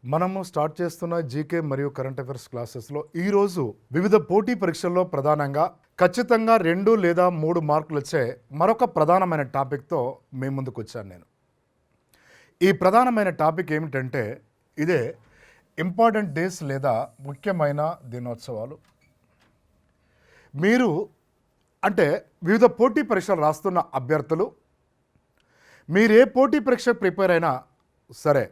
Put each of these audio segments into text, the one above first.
మనము స్టార్ట్ చేస్తున్న జీకే మరియు కరెంట్ అఫైర్స్ క్లాసెస్లో ఈరోజు వివిధ పోటీ పరీక్షల్లో ప్రధానంగా ఖచ్చితంగా 2 లేదా 3 మార్కులు వచ్చే మరొక ప్రధానమైన టాపిక్తో మీ ముందుకు వచ్చాను నేను. ఈ ప్రధానమైన టాపిక్ ఏమిటంటే ఇదే ఇంపార్టెంట్ డేస్ లేదా ముఖ్యమైన దినోత్సవాలు. మీరు అంటే వివిధ పోటీ పరీక్షలు రాస్తున్న అభ్యర్థులు మీరు ఏ పోటీ పరీక్ష ప్రిపేర్ అయినా సరే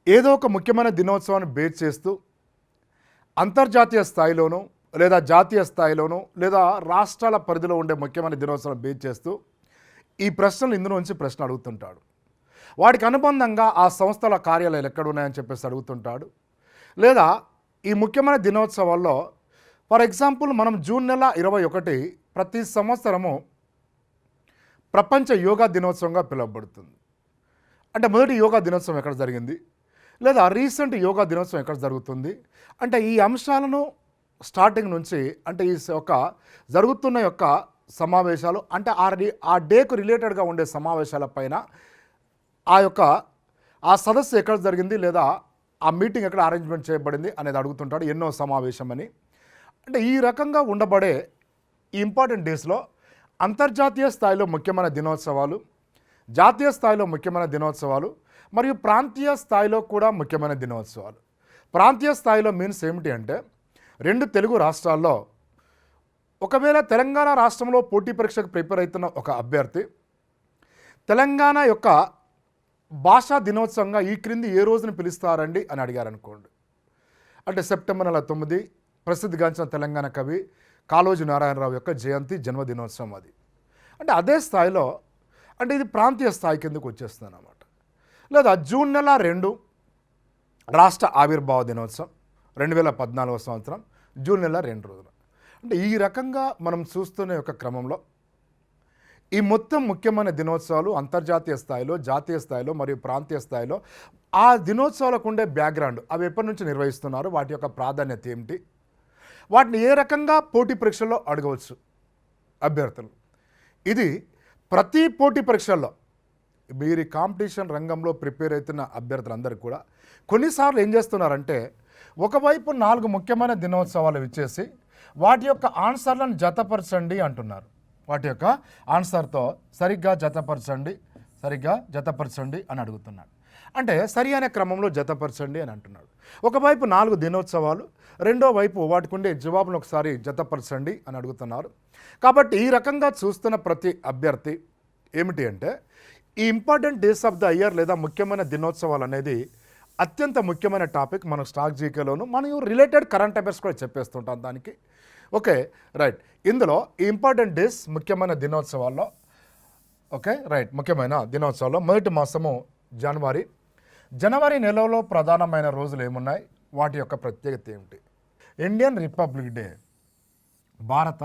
ఏదో ఒక ముఖ్యమైన దినోత్సవాన్ని బేస్ చేస్తూ అంతర్జాతీయ స్థాయిలోనూ లేదా జాతీయ స్థాయిలోనూ లేదా రాష్ట్రాల పరిధిలో ఉండే ముఖ్యమైన దినోత్సవాన్ని బేస్ చేస్తూ ఈ ప్రశ్నలు ఇందులోంచి ప్రశ్న అడుగుతుంటాడు. వాటికి అనుబంధంగా ఆ సంస్థల కార్యాలయాలు ఎక్కడ ఉన్నాయని చెప్పేసి అడుగుతుంటాడు. లేదా ఈ ముఖ్యమైన దినోత్సవాల్లో ఫర్ ఎగ్జాంపుల్ మనం జూన్ నెల 21 ప్రతి సంవత్సరము ప్రపంచ యోగా దినోత్సవంగా పిలువబడుతుంది. అంటే మొదటి యోగా దినోత్సవం ఎక్కడ జరిగింది, లేదా రీసెంట్ యోగా దినోత్సవం ఎక్కడ జరుగుతుంది, అంటే ఈ అంశాలను స్టార్టింగ్ నుంచి అంటే ఈ యొక్క జరుగుతున్న యొక్క సమావేశాలు అంటే ఆ డేకు రిలేటెడ్గా ఉండే సమావేశాలపైన ఆ సదస్సు ఎక్కడ జరిగింది లేదా ఆ మీటింగ్ ఎక్కడ అరేంజ్మెంట్ చేయబడింది అనేది అడుగుతుంటాడు. ఎన్నో సమావేశం అని అంటే ఈ రకంగా ఉండబడే ఈ ఇంపార్టెంట్ డేస్లో అంతర్జాతీయ స్థాయిలో ముఖ్యమైన దినోత్సవాలు, జాతీయ స్థాయిలో ముఖ్యమైన దినోత్సవాలు మరియు ప్రాంతీయ స్థాయిలో కూడా ముఖ్యమైన దినోత్సవాలు. ప్రాంతీయ స్థాయిలో మీన్స్ ఏమిటి అంటే 2 తెలుగు రాష్ట్రాల్లో ఒకవేళ తెలంగాణ రాష్ట్రంలో పోటీ పరీక్షకు ప్రిపేర్ అవుతున్న ఒక అభ్యర్థి తెలంగాణ యొక్క భాషా దినోత్సవంగా ఈ క్రింది ఏ రోజున పిలుస్తారండి అని అడిగారనుకోండి, అంటే సెప్టెంబర్ నెల 9 ప్రసిద్ధిగాంచిన తెలంగాణ కవి కాళోజీ నారాయణరావు యొక్క జయంతి జన్మదినోత్సవం అది. అంటే అదే స్థాయిలో అంటే ఇది ప్రాంతీయ స్థాయి కిందకు వచ్చేస్తుంది అన్నమాట. లేదా జూన్ నెల 2 రాష్ట్ర ఆవిర్భావ దినోత్సవం 2014 సంవత్సరం జూన్ నెల 2 రోజులు. అంటే ఈ రకంగా మనం చూస్తున్న యొక్క క్రమంలో ఈ మొత్తం ముఖ్యమైన దినోత్సవాలు అంతర్జాతీయ స్థాయిలో, జాతీయ స్థాయిలో మరియు ప్రాంతీయ స్థాయిలో ఆ దినోత్సవాలకు ఉండే బ్యాక్గ్రౌండ్ అవి ఎప్పటి నుంచి నిర్వహిస్తున్నారు, వాటి యొక్క ప్రాధాన్యత ఏమిటి, వాటిని ఏ రకంగా పోటీ పరీక్షల్లో అడగవచ్చు అభ్యర్థులు. ఇది ప్రతి పోటీ పరీక్షల్లో మీరు కాంపిటీషన్ రంగంలో ప్రిపేర్ అవుతున్న అభ్యర్థులందరూ కూడా కొన్నిసార్లు ఏం చేస్తున్నారంటే ఒకవైపు 4 ముఖ్యమైన దినోత్సవాలు ఇచ్చేసి వాటి యొక్క ఆన్సర్లను జతపరచండి అంటున్నారు. వాటి యొక్క ఆన్సర్తో సరిగ్గా జతపరచండి అని అడుగుతున్నాడు. అంటే సరి అనే క్రమంలో జతపరచండి అని అంటున్నాడు. ఒకవైపు 4 దినోత్సవాలు, రెండో వైపు వాటికి ఉండే జవాబును ఒకసారి జతపరచండి అని అడుగుతున్నారు. కాబట్టి ఈ రకంగా చూస్తున్న ప్రతి అభ్యర్థి ఏమిటి అంటే ఈ important days of the year లేదా ముఖ్యమైన దినోత్సవాలు అనేది అత్యంత ముఖ్యమైన టాపిక్. మన స్టాక్ జీకేలోను మనం రిలేటెడ్ కరెంట్ అఫైర్స్ కూడా చెప్పేస్తుంటాం దానికి. Okay right. ఇందులో ఈ ఇంపార్టెంట్ డేస్ ముఖ్యమైన దినోత్సవాల్లో ముఖ్యమైన దినోత్సవాల్లో మొదటి మాసము జనవరి నెలలో ప్రధానమైన రోజులు ఏమున్నాయి, వాటి యొక్క ప్రత్యేకత ఏమిటి? ఇండియన్ రిపబ్లిక్ డే, భారత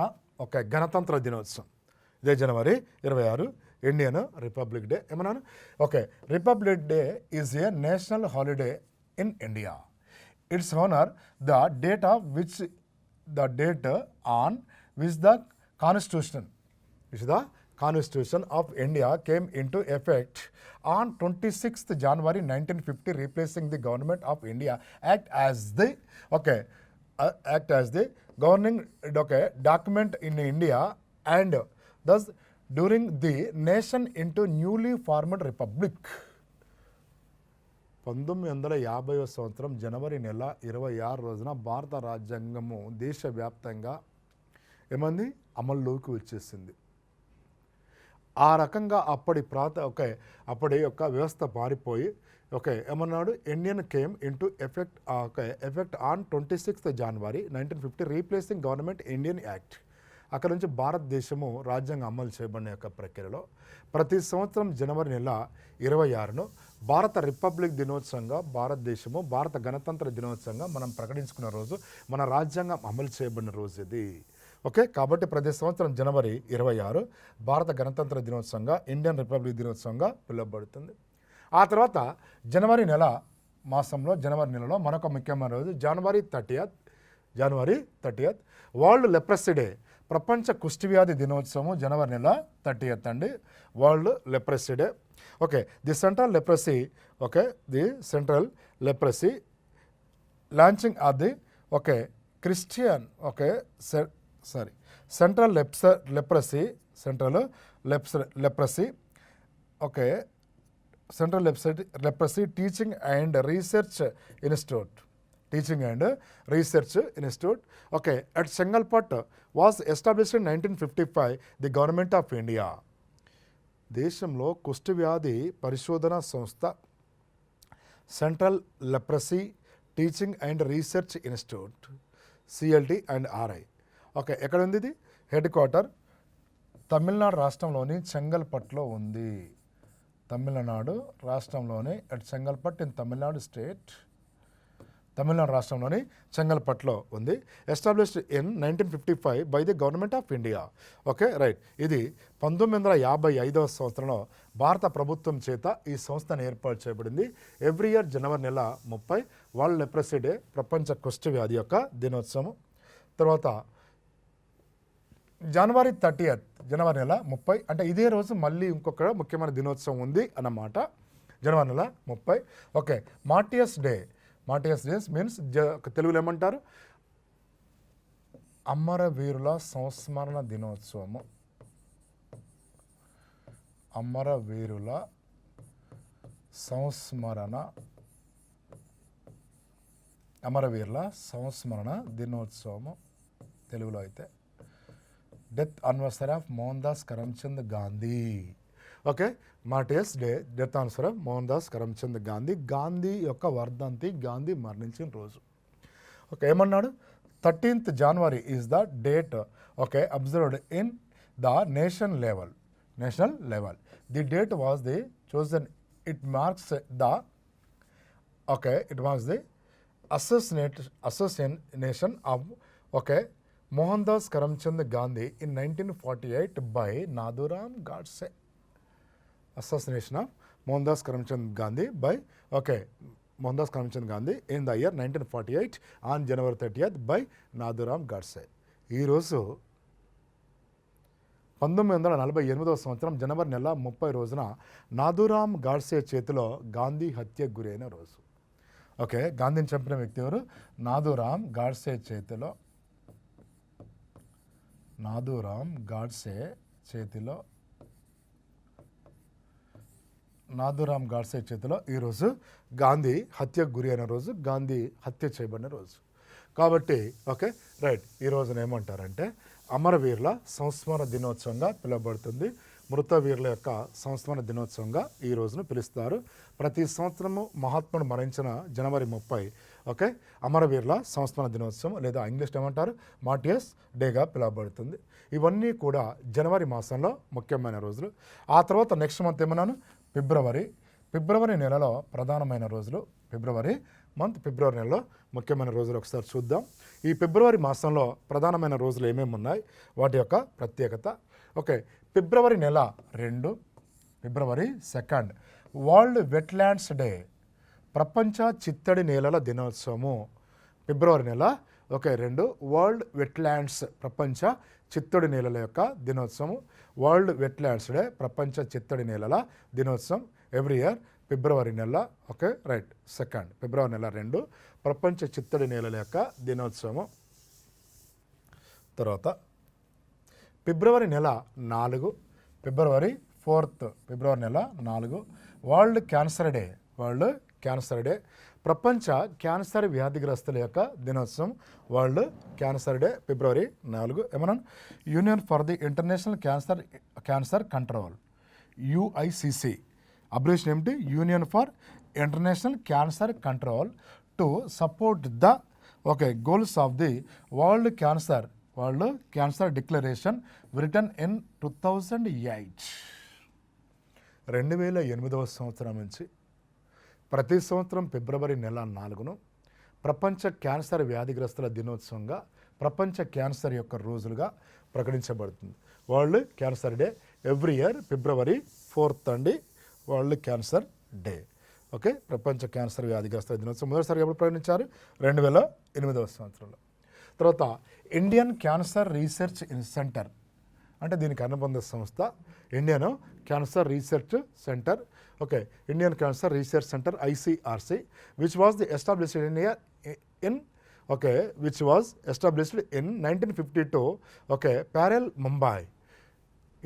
గణతంత్ర దినోత్సవం ఇదే జనవరి 26 ఇండియన్ రిపబ్లిక్ డే. ఏమన్నాను? Republic day is a national holiday in India. It's honour the date on which the Constitution of India came into effect on 26th January 1950, replacing the Government of India Act as the governing document in India, and thus during the nation into newly formed republic. 1950వ సంవత్సరం జనవరి నెల 26 రోజున భారత రాజ్యాంగము దేశవ్యాప్తంగా ఏమంది అమల్లోకి వచ్చేసింది. ఆ రకంగా అప్పటి యొక్క వ్యవస్థ మారిపోయి ఏమన్నాడు, Indian came into effect on 26th January 1950, replacing government Indian act. అక్కడ నుంచి భారతదేశము రాజ్యాంగం అమలు చేయబడిన యొక్క ప్రక్రియలో ప్రతి సంవత్సరం జనవరి నెల 26ను భారత రిపబ్లిక్ దినోత్సవంగా భారతదేశము భారత గణతంత్ర దినోత్సవంగా మనం ప్రకటించుకున్న రోజు, మన రాజ్యాంగం అమలు చేయబడిన రోజు ఇది. కాబట్టి ప్రతి సంవత్సరం జనవరి 26 భారత గణతంత్ర దినోత్సవంగా, ఇండియన్ రిపబ్లిక్ దినోత్సవంగా పిలువబడుతుంది. ఆ తర్వాత జనవరి నెలలో మరొక ముఖ్యమైన రోజు జనవరి 30th వరల్డ్ లెప్రసీ డే. ప్రపంచ కుష్ఠవ్యాధి దినోత్సవం జనవరి నెల 30th అండి. World leprosy day. Okay, the central leprosy, okay, the central leprosy launching of the, okay, Christian, okay, central leprosy, okay, central leprosy teaching and research institute, okay, at Chengalpat was established in 1955, the government of India. దేశంలో కుష్ఠవ్యాధి పరిశోధన సంస్థ central leprosy teaching and research institute, CLT and RI. Okay, ఎక్కడ ఉంది ఇది? Head quarter Tamil Nadu రాష్ట్రంలోని చెంగల్పట్లో ఉంది. తమిళనాడు రాష్ట్రంలోని at Chengalpattu in Tamil Nadu state, Tamil Nadu రాష్ట్రంలోని చెంగల్పట్లో ఉంది. Established in 1955 by the government of India. Okay, right. ఇది 1955వ సంవత్సరంలో భారత ప్రభుత్వం చేత ఈ సంస్థను ఏర్పాటు చేయబడింది. ఎవ్రీ ఇయర్ జనవరి నెల 30 వరల్డ్ లెప్రసీ డే, ప్రపంచ కుష్ఠవ్యాధి యొక్క దినోత్సవం. తర్వాత జనవరి 30th, జనవరి నెల 30 అంటే ఇదే రోజు మళ్ళీ ఇంకొక ముఖ్యమైన దినోత్సవం ఉంది అన్నమాట. జనవరి నెల 30. ఓకే, మార్టియస్ డేస్ మీన్స్ తెలుగులో ఏమంటారు? అమరవీరుల సంస్మరణ దినోత్సవము. అమరవీరుల సంస్మరణ దినోత్సవము తెలుగులో అయితే death anniversary of Mohan Das Karamchand Gandhi. Okay, martyrs day, death anniversary of Mohan Das Karamchand Gandhi. Gandhi యొక్క వర్ధంతి, గాంధీ మరణించిన రోజు. ఓకే, ఏమన్నాడు? 13th January is the date, okay, observed in the national level. The date was the chosen, it marks the, okay, it marks the assassination of, okay, Mohandas Karamchand Gandhi in 1948 by Nathuram Godse. Assassination of Mohandas Karamchand Gandhi by, okay, Mohandas Karamchand Gandhi in the year 1948 on January 30th by Nathuram Godse. ఈ రోజు 1948వ సంవత్సరం జనవరి నెల 30 రోజున నాథూరామ్ గాడ్సే చేతిలో గాంధీ హత్యకు గురైన రోజు. Okay, గాంధీని చంపిన వ్యక్తి ఎవరు? నాథూరామ్ గాడ్సే చేతిలో, నాథూరామ్ గాడ్సే చేతిలో ఈరోజు గాంధీ హత్యకు గురి అయిన రోజు, గాంధీ హత్య చేయబడిన రోజు. కాబట్టి ఓకే, రైట్, ఈ రోజున ఏమంటారంటే అమరవీరుల సంస్మరణ దినోత్సవంగా పిలువబడుతుంది. మృత వీరుల యొక్క సంస్మరణ దినోత్సవంగా ఈ రోజును పిలుస్తారు. ప్రతి సంవత్సరము మహాత్ముడు మరణించిన జనవరి 30, ఓకే, అమరవీరుల సంస్మరణ దినోత్సవం లేదా ఇంగ్లీష్ ఏమంటారు? మార్టియస్ డేగా పిలువబడుతుంది. ఇవన్నీ కూడా జనవరి మాసంలో ముఖ్యమైన రోజులు. ఆ తర్వాత నెక్స్ట్ మంత్ ఏమన్నాను? ఫిబ్రవరి నెలలో ప్రధానమైన రోజులు. ఫిబ్రవరి నెలలో ముఖ్యమైన రోజులు ఒకసారి చూద్దాం. ఈ ఫిబ్రవరి మాసంలో ప్రధానమైన రోజులు ఏమేమి ఉన్నాయి, వాటి యొక్క ప్రత్యేకత. ఓకే, ఫిబ్రవరి నెల 2, ఫిబ్రవరి 2 వరల్డ్ వెట్లాండ్స్ డే, ప్రపంచ చిత్తడి నేలల దినోత్సవము. ఫిబ్రవరి నెల 2 వరల్డ్ వెట్లాండ్స్, ప్రపంచ చిత్తడి నేలల యొక్క దినోత్సవం. వరల్డ్ వెట్లాండ్స్ డే, ప్రపంచ చిత్తడి నేలల దినోత్సవం ఎవ్రీ ఇయర్ ఫిబ్రవరి నెల, ఓకే, రైట్, 2 ఫిబ్రవరి నెల 2 ప్రపంచ చిత్తడి నేలల యొక్క దినోత్సవం. తర్వాత ఫిబ్రవరి నెల 4, ఫిబ్రవరి 4th, ఫిబ్రవరి నెల 4 వరల్డ్ క్యాన్సర్ డే, ప్రపంచ క్యాన్సర్ వ్యాధిగ్రస్తుల యొక్క దినోత్సవం. వరల్డ్ క్యాన్సర్ డే ఫిబ్రవరి 4. ఏమన్నా? Union for the international cancer control, UICC. Abbreviation ఏమిటి? Union for international cancer control to support the, okay, goals of the world cancer declaration written in 2008. 2008వ సంవత్సరం నుంచి ప్రతి సంవత్సరం ఫిబ్రవరి నెల 4ను ప్రపంచ క్యాన్సర్ వ్యాధిగ్రస్తుల దినోత్సవంగా, ప్రపంచ క్యాన్సర్ యొక్క రోజులుగా ప్రకటించబడుతుంది. World cancer day every year ఫిబ్రవరి 4th అండి, వరల్డ్ క్యాన్సర్ డే. ఓకే, ప్రపంచ క్యాన్సర్ వ్యాధిగ్రస్తుల దినోత్సవం మొదటిసారి ఎప్పుడు ప్రకటించారు? 2008వ సంవత్సరంలో. తర్వాత ఇండియన్ క్యాన్సర్ రీసెర్చ్ సెంటర్ అంటే దీనికి అనుబంధ సంస్థ Indian cancer research centre. Okay, Indian cancer research centre ICRC which was the established in okay which was established in 1952 okay Parel Mumbai.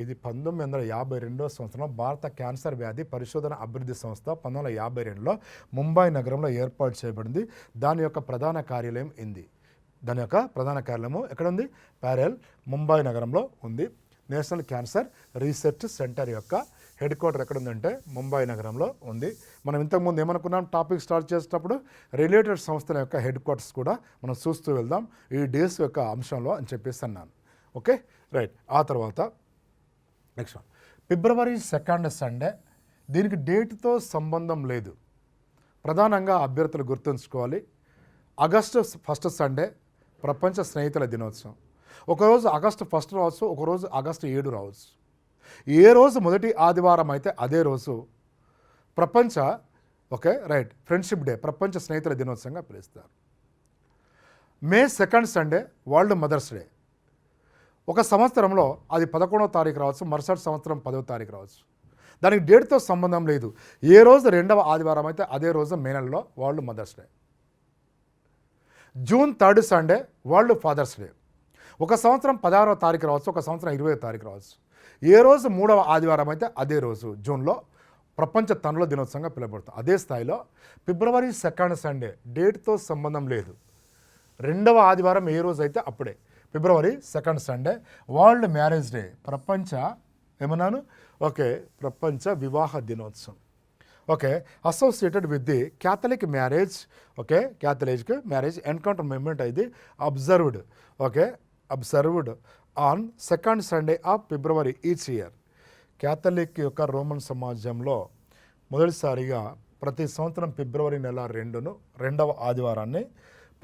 ఇది 1952 సంవత్సరంలో భారత క్యాన్సర్ వ్యాధి పరిశోధన అభివృద్ధి సంస్థ 1952లో ముంబై నగరంలో ఏర్పాటు చేయబడింది. దాని యొక్క ప్రధాన కార్యాలయం దాని యొక్క ప్రధాన కార్యాలయము ఎక్కడ ఉంది? ప్యారెల్ ముంబై నగరంలో ఉంది. నేషనల్ క్యాన్సర్ రీసెర్చ్ సెంటర్ యొక్క హెడ్ క్వార్టర్ ఎక్కడ ఉందంటే ముంబై నగరంలో ఉంది. మనం ఇంతకుముందు ఏమనుకున్నాం టాపిక్ స్టార్ట్ చేసేటప్పుడు రిలేటెడ్ సంస్థల యొక్క హెడ్ క్వార్టర్స్ కూడా మనం చూస్తూ వెళ్దాం ఈ డేస్ యొక్క అంశంలో అని చెప్పేసి అన్నాను. Okay right. ఆ తర్వాత నెక్స్ట్ February 2 సండే, దీనికి డేట్తో సంబంధం లేదు. ప్రధానంగా అభ్యర్థులు గుర్తుంచుకోవాలి. ఆగస్టు 1 సండే ప్రపంచ స్నేహితుల దినోత్సవం. ఒకరోజు ఆగస్టు 1 రావచ్చు, ఒకరోజు ఆగస్టు 7 రావచ్చు. ఏ రోజు మొదటి ఆదివారం అయితే అదే రోజు ప్రపంచ ఓకే రైట్ ఫ్రెండ్షిప్ డే, ప్రపంచ స్నేహితుల దినోత్సవంగా పిలుస్తారు. May 2 Sunday World Mother's Day. ఒక సంవత్సరంలో అది 11వ తారీఖు రావచ్చు, మరుసటి సంవత్సరం 10వ తారీఖు రావచ్చు. దానికి డేట్తో సంబంధం లేదు. ఏ రోజు 2వ ఆదివారం అయితే అదే రోజు మే నెలలో World Mother's Day. June 3 Sunday World Father's Day. ఒక సంవత్సరం 16వ తారీఖు రావచ్చు, ఒక సంవత్సరం 20వ తారీఖు రావచ్చు. ఏ రోజు 3వ ఆదివారం అయితే అదే రోజు జూన్లో ప్రపంచ తండ్రుల దినోత్సవంగా పిలువబడుతుంది. అదే స్థాయిలో February 2 సండే డేట్తో సంబంధం లేదు. 2వ ఆదివారం ఏ రోజు అయితే అప్పుడే February 2 Sunday world marriage day, ప్రపంచ ఏమన్నాను ఓకే ప్రపంచ వివాహ దినోత్సవం. Okay associated with the Catholic marriage okay Catholic marriage encounter movement ఇది observed okay observed on 2nd Sunday of February each year. Catholic యొక్క రోమన్ సమాజంలో మొదటిసారిగా ప్రతి సంవత్సరం ఫిబ్రవరి నెల 2వ ఆదివారాన్ని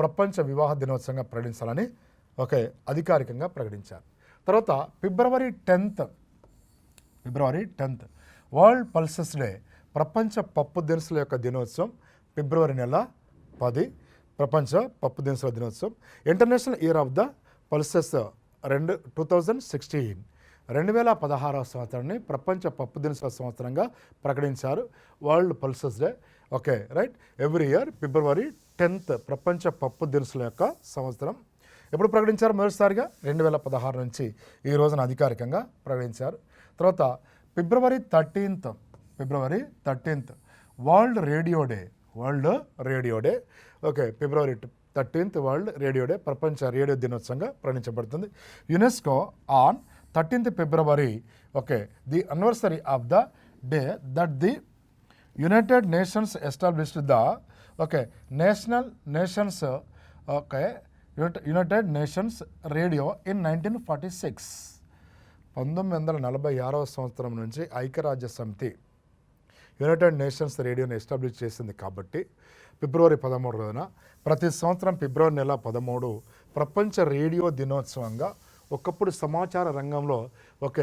ప్రపంచ వివాహ దినోత్సవంగా ప్రకటించాలని ఓకే అధికారికంగా ప్రకటించారు. తర్వాత February 10th world pulses day, ప్రపంచ పప్పు దినుసుల యొక్క దినోత్సవం. ఫిబ్రవరి నెల 10 ప్రపంచ పప్పు దినుసుల దినోత్సవం. International year of the pulses 2016 2016వ సంవత్సరాన్ని ప్రపంచ పప్పు దినుసుల సంవత్సరంగా ప్రకటించారు. World pulses day okay right every year February 10th ప్రపంచ పప్పు దినుసుల యొక్క సంవత్సరం. ఎప్పుడు ప్రకటించారు? మొదటిసారిగా 2016 నుంచి ఈ రోజున అధికారికంగా ప్రకటించారు. తర్వాత February 13th world radio day okay February 13th world radio day, ప్రపంచ రేడియో దినోత్సవంగా ప్రకటించబడుతుంది. UNESCO on 13th February okay the anniversary of the day that the United Nations established the okay United Nations radio in 1946. 1946వ సంవత్సరం నుంచి ఐక్యరాజ్య సమితి United nations రేడియోని establish చేసింది. కాబట్టి February 13 రోజున ప్రతి సంవత్సరం February నెల 13 ప్రపంచ రేడియో దినోత్సవంగా. ఒకప్పుడు సమాచార రంగంలో ఒక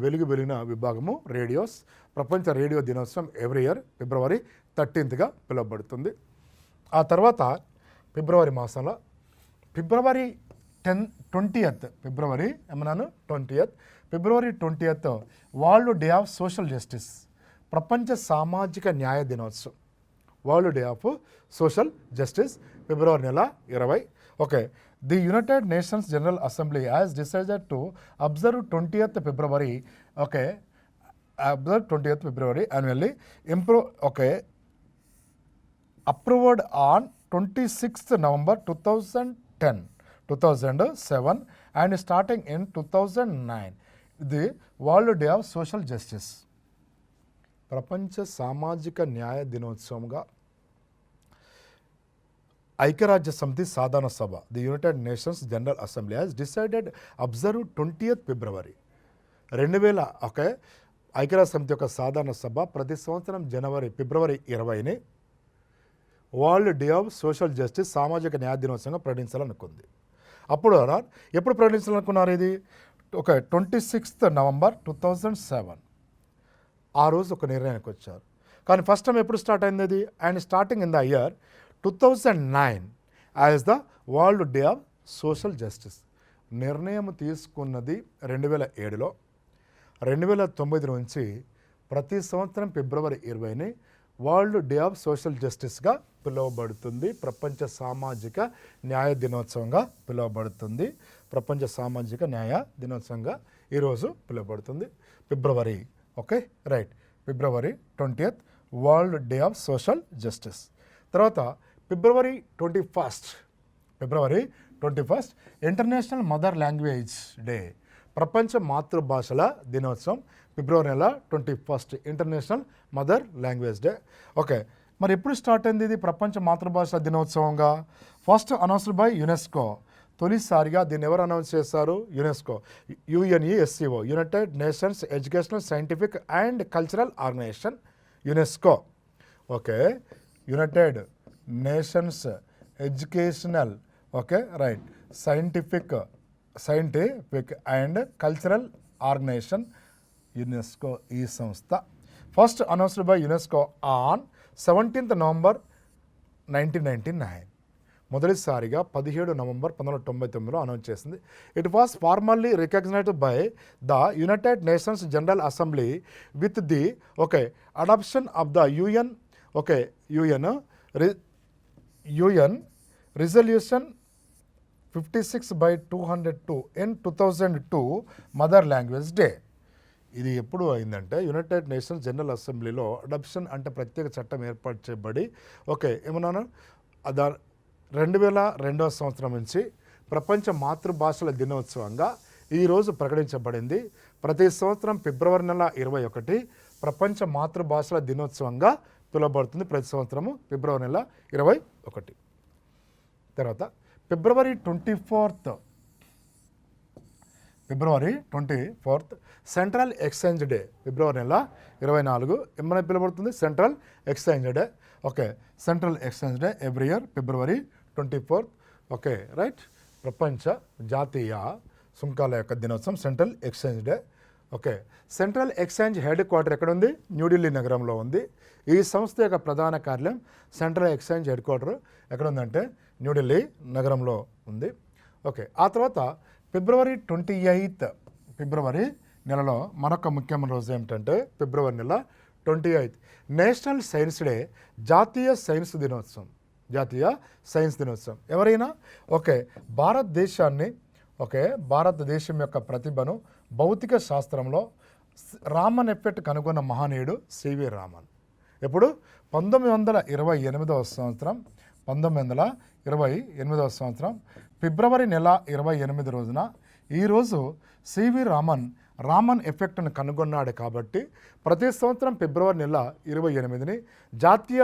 వెలుగు వెలిగిన విభాగము రేడియోస్. ప్రపంచ రేడియో దినోత్సవం ఎవ్రీ ఇయర్ February 13గా పిలువబడుతుంది. ఆ తర్వాత ఫిబ్రవరి మాసంలో February 20th February 20th world day of social justice, ప్రపంచ సామాజిక న్యాయ దినోత్సవం. World day of social justice ఫిబ్రవరి నెల 20. Okay the United Nations General Assembly has decided to observe 20th February okay observe 20th February annually approved on 26th November 2007 and starting in 2009 the World Day of Social Justice. ప్రపంచ సామాజిక న్యాయ దినోత్సవంగా ఐక్యరాజ్య సమితి సాధారణ సభ the United Nations General Assembly has decided observe 20th February 2000 okay ఐక్యరాజ్య సమితి యొక్క సాధారణ సభ ప్రతి సంవత్సరం ఫిబ్రవరి 20ని world day of social justice సామాజిక న్యాయ దినోత్సవంగా ప్రకటించాలనుకుంది. అప్పుడు ఎప్పుడు ప్రకటించాలనుకున్నారు? ఇది ఒక 26th November 2007 ఆ రోజు ఒక నిర్ణయానికి వచ్చారు. కానీ ఫస్ట్ టైం ఎప్పుడు స్టార్ట్ అయింది అది? And starting in the year 2009 as the world day of social justice నిర్ణయం తీసుకున్నది 2007లో. 2009 నుంచి ప్రతి సంవత్సరం ఫిబ్రవరి 20ని వరల్డ్ డే ఆఫ్ సోషల్ జస్టిస్గా పిలువబడుతుంది. ప్రపంచ సామాజిక న్యాయ దినోత్సవంగా పిలువబడుతుంది. ప్రపంచ సామాజిక న్యాయ దినోత్సవంగా ఈరోజు పిలువబడుతుంది. ఫిబ్రవరి ఓకే రైట్ ఫిబ్రవరి 20th world day of social justice. తర్వాత ఫిబ్రవరి 21st international mother language day, ప్రపంచ మాతృభాషల దినోత్సవం. ఫిబ్రవరి నెల 21st international mother language day. Okay, మరి ఎప్పుడు స్టార్ట్ అయింది ఇది ప్రపంచ మాతృభాష దినోత్సవంగా? First announced by UNESCO. తొలిసారిగా దీన్ని ఎవరు అనౌన్స్ చేశారు? UNESCO, UNESCO, United Nations educational scientific and cultural organisation, UNESCO. Okay, United Nations educational okay right scientific and cultural organisation, UNESCO ఈ సంస్థ. First announced by UNESCO on 17th November 1999. మొదటిసారిగా 17 November 1999లో announce చేసింది. It was formally recognised by the United Nations General Assembly with the okay adoption of the UN resolution 56/202 in 2002 Mother language Day. ఇది ఎప్పుడు అయిందంటే United Nations General అసెంబ్లీలో adoption అంటే ప్రత్యేక చట్టం ఏర్పాటు చేయబడి ఓకే ఏమన్నాను 2002 సంవత్సరం నుంచి ప్రపంచ మాతృభాషల దినోత్సవంగా ఈరోజు ప్రకటించబడింది. ప్రతి సంవత్సరం ఫిబ్రవరి నెల 21 ప్రపంచ మాతృభాషల దినోత్సవంగా పిలువబడుతుంది. ప్రతి సంవత్సరము ఫిబ్రవరి నెల 21. తర్వాత ఫిబ్రవరి 24th సెంట్రల్ ఎక్స్చేంజ్ డే. ఫిబ్రవరి నెల 24 ఏమైనా పిలువబడుతుంది? Central exchange day. Okay, central exchange day every year ఫిబ్రవరి 24th. ఓకే రైట్, ప్రపంచ జాతీయ సుంకాల యొక్క దినోత్సవం central exchange day. Okay, central exchange headquarter ఎక్కడ ఉంది? న్యూఢిల్లీ నగరంలో ఉంది. ఈ సంస్థ యొక్క ప్రధాన కార్యాలయం సెంట్రల్ ఎక్స్చేంజ్ హెడ్ క్వార్టర్ ఎక్కడ ఉందంటే న్యూఢిల్లీ నగరంలో ఉంది. ఓకే, ఆ తర్వాత ఫిబ్రవరి 28 ఫిబ్రవరి నెలలో మరొక ముఖ్యమైన రోజు ఏమిటంటే ఫిబ్రవరి నెల 28 నేషనల్ సైన్స్ డే, జాతీయ సైన్స్ దినోత్సవం. ఎవరైనా ఓకే భారతదేశం యొక్క ప్రతిభను భౌతిక శాస్త్రంలో రామన్ ఎఫెక్ట్ కనుగొన్న మహనీయుడు సివి రామన్. ఎప్పుడు? 1928 సంవత్సరం ఫిబ్రవరి నెల 28 రోజున ఈరోజు సివి రామన్ ఎఫెక్ట్ను కనుగొన్నాడు. కాబట్టి ప్రతి సంవత్సరం ఫిబ్రవరి నెల 28ని జాతీయ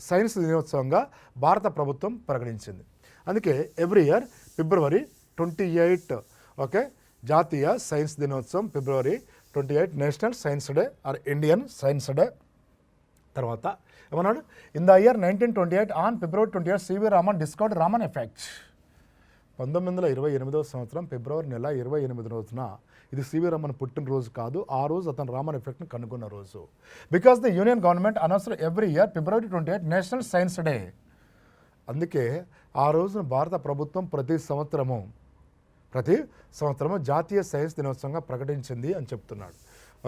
సైన్స్ దినోత్సవంగా భారత ప్రభుత్వం ప్రకటించింది. అందుకే ఎవ్రీ ఇయర్ ఫిబ్రవరి 28 ఓకే జాతీయ సైన్స్ దినోత్సవం ఫిబ్రవరి 28 National Science Day or Indian Science Day. తర్వాత ఏమన్నాడు? In the year 1928 on February 28 C V Raman discovered Raman effect. 1928 సంవత్సరం ఫిబ్రవరి నెల 28 రోజున, ఇది సివి రామన్ పుట్టినరోజు కాదు, ఆ రోజు అతను రామన్ ఎఫెక్ట్ని కనుగొన్న రోజు. Because the union government announced every year February 28 National Science day. అందుకే ఆ రోజున భారత ప్రభుత్వం ప్రతి సంవత్సరము జాతీయ సైన్స్ దినోత్సవంగా ప్రకటించింది అని చెప్తున్నాడు.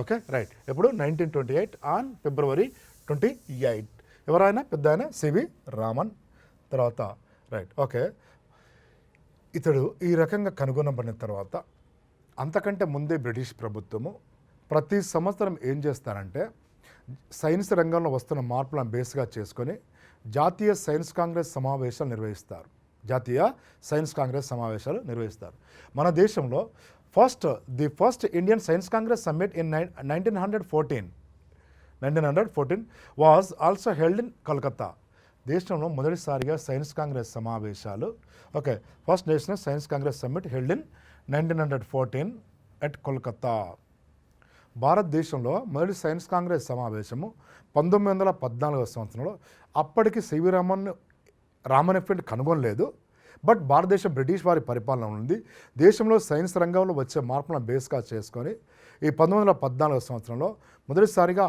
ఓకే రైట్, ఎప్పుడు 1928 ఆన్ ఫిబ్రవరి 28. ఎవరైనా పెద్ద ఆయన సివి రామన్. తర్వాత రైట్ ఓకే, ఇతడు ఈ రకంగా కనుగొనబడిన తర్వాత అంతకంటే ముందే బ్రిటిష్ ప్రభుత్వము ప్రతి సంవత్సరం ఏం చేస్తారంటే సైన్స్ రంగంలో వస్తున్న మార్పులను బేస్గా చేసుకొని జాతీయ సైన్స్ కాంగ్రెస్ సమావేశాలు నిర్వహిస్తారు. మన దేశంలో the first Indian science congress summit in 1914 was also held in Calcutta. దేశంలో మొదటిసారిగా సైన్స్ కాంగ్రెస్ సమావేశాలు okay first national science congress summit held in 1914 at Kolkata. భారతదేశంలో మొదటి సైన్స్ కాంగ్రెస్ సమావేశము 1914 సంవత్సరంలో. అప్పటికి సివి రామన్ ఎఫెక్ట్ కనుగొనలేదు, బట్ భారతదేశం బ్రిటిష్ వారి పరిపాలన ఉంది. దేశంలో సైన్స్ రంగంలో వచ్చే మార్పులను బేస్గా చేసుకొని ఈ 1914 సంవత్సరంలో మొదటిసారిగా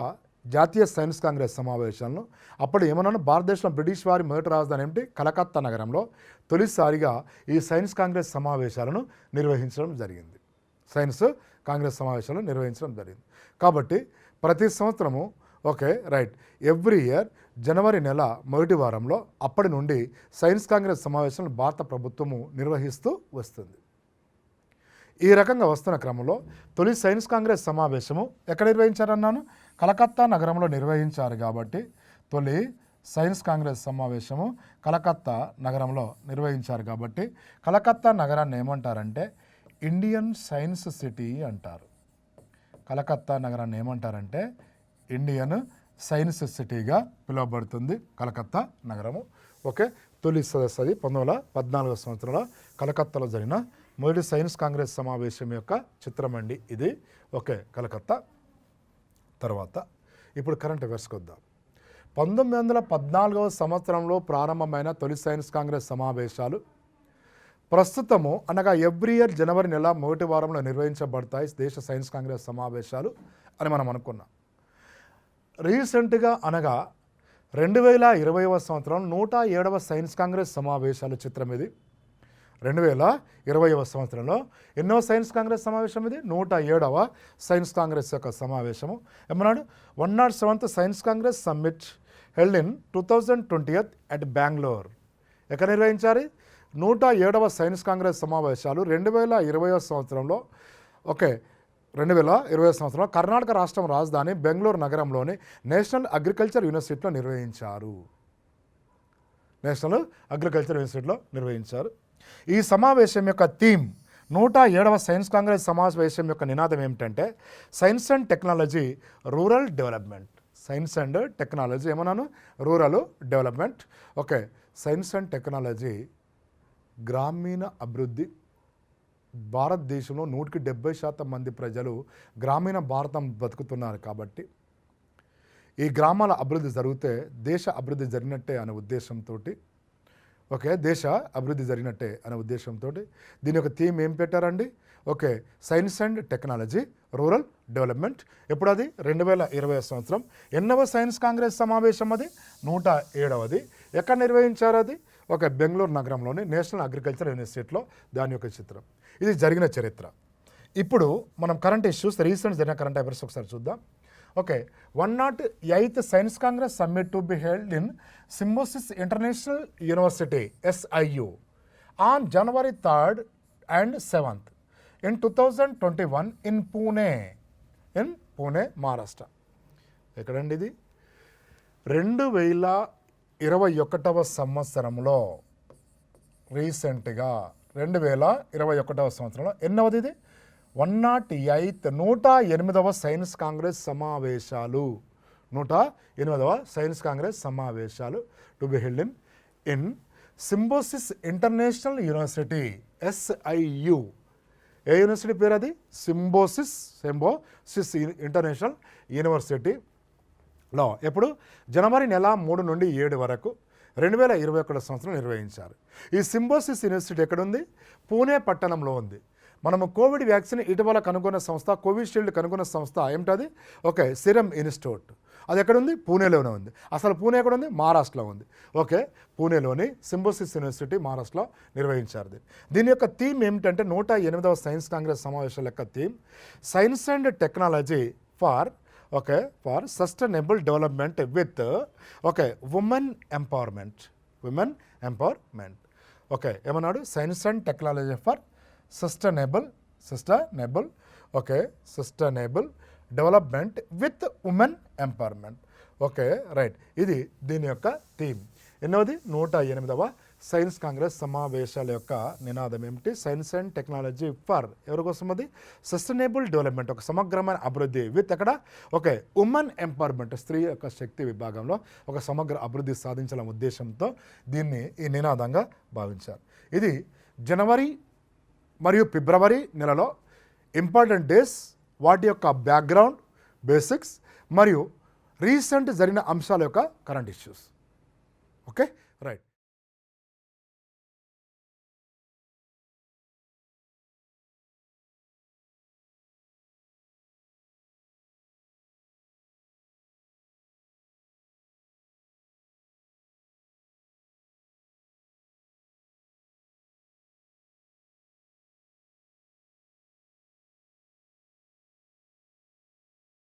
జాతీయ సైన్స్ కాంగ్రెస్ సమావేశాలను అప్పుడు ఏమన్నాను, భారతదేశంలో బ్రిటిష్ వారి మొదటి రాజధాని ఏమిటి, కలకత్తా నగరంలో తొలిసారిగా ఈ సైన్స్ కాంగ్రెస్ సమావేశాలను నిర్వహించడం జరిగింది. సైన్స్ కాంగ్రెస్ సమావేశాలను నిర్వహించడం జరిగింది. కాబట్టి ప్రతి సంవత్సరము ఎవ్రీ ఇయర్ జనవరి నెల మొదటి వారంలో అప్పటి నుండి సైన్స్ కాంగ్రెస్ సమావేశాలను భారత ప్రభుత్వము నిర్వహిస్తూ వస్తుంది. ఈ రకంగా వస్తున్న క్రమంలో తొలి సైన్స్ కాంగ్రెస్ సమావేశము ఎక్కడ నిర్వహించారన్నాను, కలకత్తా నగరంలో నిర్వహించారు. కాబట్టి తొలి సైన్స్ కాంగ్రెస్ సమావేశము కలకత్తా నగరంలో నిర్వహించారు. కాబట్టి కలకత్తా నగరాన్ని ఏమంటారంటే ఇండియన్ సైన్స్ సిటీ అంటారు. కలకత్తా నగరాన్ని ఏమంటారంటే ఇండియన్ సైన్స్ సిటీగా పిలువబడుతుంది కలకత్తా నగరము. తొలి సదస్సు అది 1914 సంవత్సరంలో కలకత్తాలో జరిగిన మొదటి సైన్స్ కాంగ్రెస్ సమావేశం యొక్క చిత్రం అండి ఇది. కలకత్తా. తర్వాత ఇప్పుడు కరెంట్ అఫైర్స్కి వద్దాం. 1914 సంవత్సరంలో ప్రారంభమైన తొలి సైన్స్ కాంగ్రెస్ సమావేశాలు ప్రస్తుతము అనగా ఎవ్రీ ఇయర్ జనవరి నెల మొదటి వారంలో నిర్వహించబడతాయి దేశ సైన్స్ కాంగ్రెస్ సమావేశాలు అని మనం అనుకున్నాం. రీసెంట్గా అనగా 2020వ సంవత్సరం 107వ సైన్స్ కాంగ్రెస్ సమావేశాలు చిత్రం ఇది. 2020వ సంవత్సరంలో ఎన్నో సైన్స్ కాంగ్రెస్ సమావేశం ఇది, 107వ సైన్స్ కాంగ్రెస్ యొక్క సమావేశము. ఏమన్నాడు, 107th science congress summit held in 2020 at Bengaluru. ఎక్కడ నిర్వహించారు? 107వ సైన్స్ కాంగ్రెస్ సమావేశాలు 2020వ సంవత్సరంలో 2020 సంవత్సరంలో కర్ణాటక రాష్ట్రం రాజధాని బెంగళూరు నగరంలోని నేషనల్ అగ్రికల్చర్ యూనివర్సిటీలో నిర్వహించారు. ఈ సమావేశం యొక్క థీమ్ 107వ సైన్స్ కాంగ్రెస్ సమావేశం యొక్క నినాదం ఏమిటంటే science and technology rural development. Science and technology ఏమన్నాను, rural development. Science and technology గ్రామీణ అభివృద్ధి. భారతదేశంలో 170% మంది ప్రజలు గ్రామీణ భారతం బతుకుతున్నారు. కాబట్టి ఈ గ్రామాల అభివృద్ధి జరిగితే దేశ అభివృద్ధి జరిగినట్టే అనే ఉద్దేశంతో దీని యొక్క థీమ్ ఏం పెట్టారండి, science and technology rural development. ఎప్పుడు అది 2020 సంవత్సరం. ఎన్నవ సైన్స్ కాంగ్రెస్ సమావేశం అది, 107వది. ఎక్కడ నిర్వహించారు అది, బెంగళూరు నగరంలోని నేషనల్ అగ్రికల్చర్ యూనివర్సిటీలో దాని యొక్క చిత్రం. ఇది జరిగిన చరిత్ర. ఇప్పుడు మనం కరెంట్ ఇష్యూస్ రీసెంట్ జరిగిన కరెంట్ అఫైర్స్ ఒకసారి చూద్దాం. 108th science congress summit to be held in Symbiosis international university SIU on January 3rd and 7th in 2021 in Pune, Maharashtra. ఎక్కడండి ఇది? 2021వ సంవత్సరంలో రీసెంట్గా 2021వ సంవత్సరంలో ఎన్నవది ఇది? 108వ సైన్స్ కాంగ్రెస్ సమావేశాలు. 108వ సైన్స్ కాంగ్రెస్ సమావేశాలు to be held in Symbiosis international university SIU. ఏ యూనివర్సిటీ పేరు అది? సింబోసిస్ ఇంటర్నేషనల్ యూనివర్సిటీలో ఎప్పుడు జనవరి నెల 3 నుండి 7 వరకు 2021 సంవత్సరం నిర్వహించారు. ఈ సింబోసిస్ యూనివర్సిటీ ఎక్కడుంది? పూణే పట్టణంలో ఉంది. మనము కోవిడ్ వ్యాక్సిన్ ఇటీవల కనుగొన్న సంస్థ, కోవిషీల్డ్ కనుగొన్న సంస్థ ఏమిటది? Serum institute. అది ఎక్కడుంది? పూణేలోనే ఉంది. అసలు పూణే ఎక్కడ ఉంది? మహారాష్ట్రలో ఉంది. పూణేలోని సింబోసిస్ యూనివర్సిటీ మహారాష్ట్రలో నిర్వహించారు. దీని యొక్క థీమ్ ఏమిటంటే 108వ సైన్స్ కాంగ్రెస్ సమావేశాల యొక్క theme science and technology for sustainable development with women empowerment. ఏమన్నాడు? Science and technology for sustainable development with women empowerment. ఇది దీని యొక్క థీమ్. ఎన్నోది? 108వ సైన్స్ కాంగ్రెస్ సమావేశాల యొక్క నినాదం ఏమిటి? సైన్స్ అండ్ టెక్నాలజీ ఫర్ ఎవరి కోసం? అది సస్టైనబుల్ డెవలప్మెంట్, ఒక సమగ్రమైన అభివృద్ధి విత్ ఎక్కడ? ఉమెన్ ఎంపవర్మెంట్, స్త్రీ యొక్క శక్తి విభాగంలో ఒక సమగ్ర అభివృద్ధి సాధించాలనే ఉద్దేశంతో దీన్ని ఈ నినాదంగా భావించారు. ఇది జనవరి మరియు ఫిబ్రవరి నెలలో ఇంపార్టెంట్ డేస్, వాటి యొక్క బ్యాక్గ్రౌండ్, బేసిక్స్ మరియు రీసెంట్ జరిగిన అంశాల యొక్క కరెంట్ ఇష్యూస్. రైట్.